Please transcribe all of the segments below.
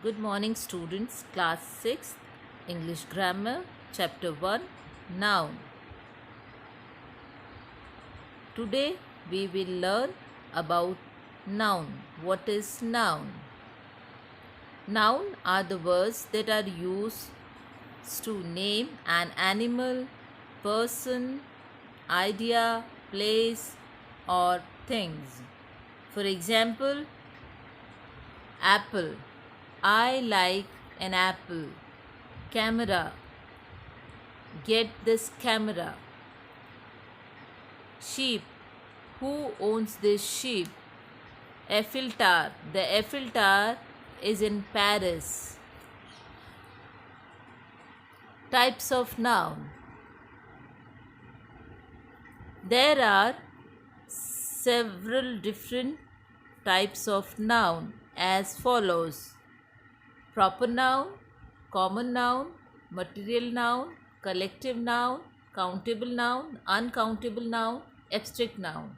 Good morning, students. Class 6, English Grammar, Chapter 1, Noun. Today we will learn about noun. What is noun? Noun are the words that are used to name an animal, person, idea, place, or things. For example, apple. I like an apple. Camera. Get this camera. Sheep. Who owns this sheep? Eiffel Tower. The Eiffel Tower is in Paris. Types of noun. There are several different types of noun as follows: proper noun, common noun, material noun, collective noun, countable noun, uncountable noun, abstract noun.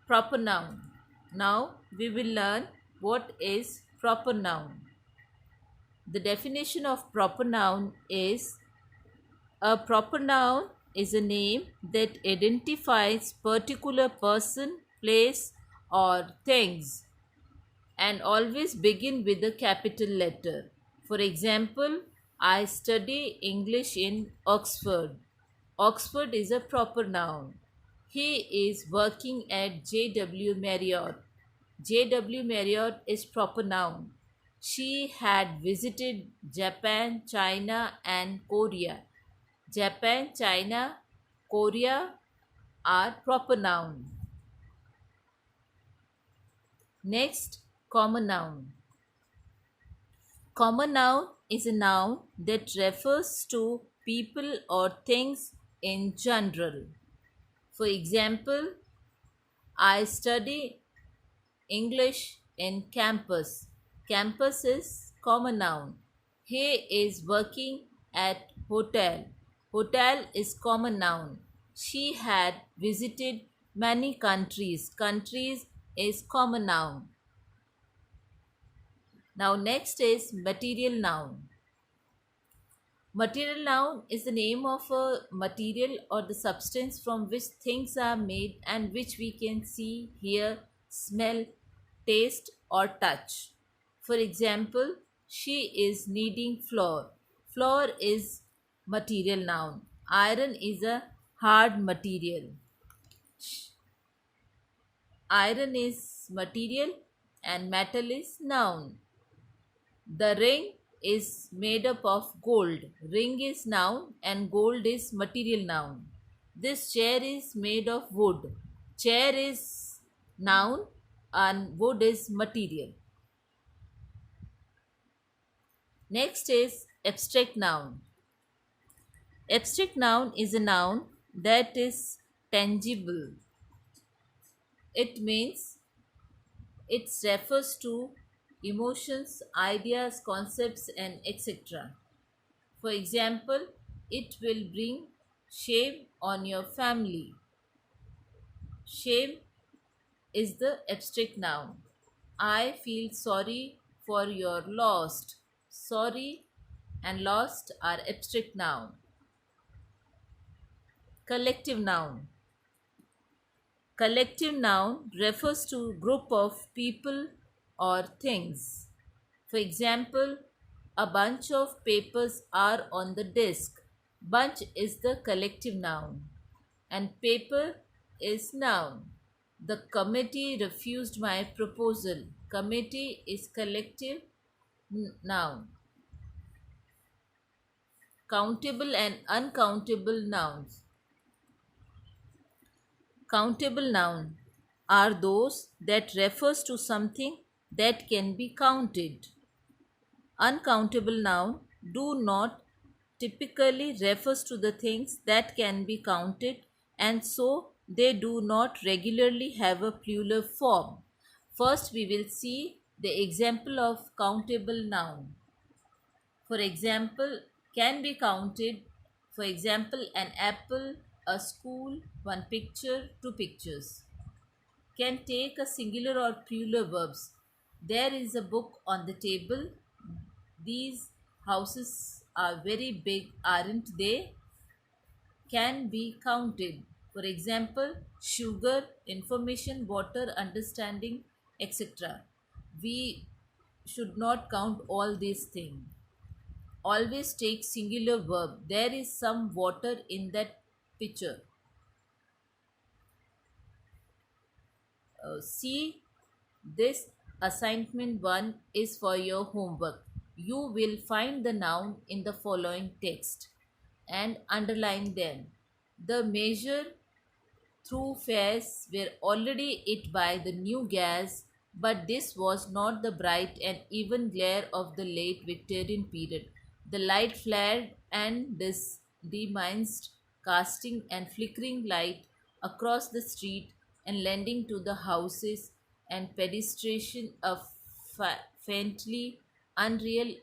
Proper noun. Now we will learn what is proper noun. The definition of proper noun is: a proper noun is a name that identifies particular person, place, or things and always begin with a capital letter. For example, I study English in Oxford. Oxford is a proper noun. He is working at JW Marriott. JW Marriott is proper noun. She had visited Japan, China, and Korea. Japan, China, Korea are proper noun. Next, common noun. Common noun is a noun that refers to people or things in general. For example, I study English in campus. Campus is common noun. He is working at hotel. Hotel is common noun. She had visited many countries. Countries is common noun. Now next is material noun. Material noun is the name of a material or the substance from which things are made and which we can see, hear, smell, taste, or touch. For example, she is kneading flour. Flour is material noun. Iron is a hard material. Iron is material and metal is noun. The ring is made up of gold. Ring is noun and gold is material noun. This chair is made of wood. Chair is noun and wood is material. Next is abstract noun. Abstract noun is a noun that is tangible. It means it refers to emotions, ideas, concepts, and etc. For example, it will bring shame on your family. Shame is the abstract noun. I feel sorry for your lost. Sorry and lost are abstract noun. Collective noun. Collective noun refers to group of people or things. For example, a bunch of papers are on the desk. Bunch is the collective noun and paper is noun. The committee refused my proposal. Committee is collective noun. Countable and uncountable nouns. Countable noun are those that refers to something that can be counted. Uncountable noun do not typically refers to the things that can be counted and so they do not regularly have a plural form. First we will see the example of countable noun. For example, can be counted. For example, an apple, a school, one picture, two pictures. can take a singular or plural verbs. There is a book on the table. These houses are very big, aren't they? Can be counted. For example, sugar, information, water, understanding, etc. We should not count all these things. Always take singular verb. There is some water in that pitcher. See, this assignment 1 is for your homework. You will find the noun in the following text and underline them. The measure through fairs were already lit by the new gas, but this was not the bright and even glare of the late Victorian period. The light flared and diminished, casting and flickering light across the street and lending to the houses and pedestrian a faintly unreal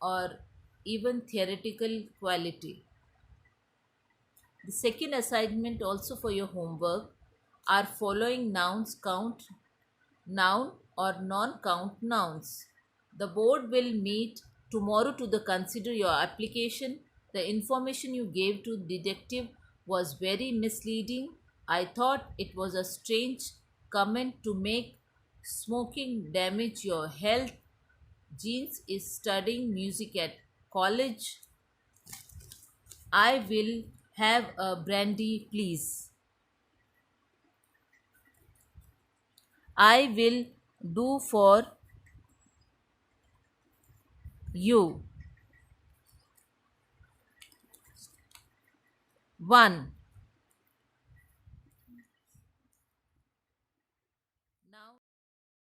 or even theoretical quality. The second assignment also for your homework are following nouns count noun or non-count nouns. The board will meet tomorrow to consider your application. The information you gave to detective was very misleading. I thought it was a strange comment to make smoking damage your health. Jeans is studying music at college. I will have a brandy, please. I will do for you. 1.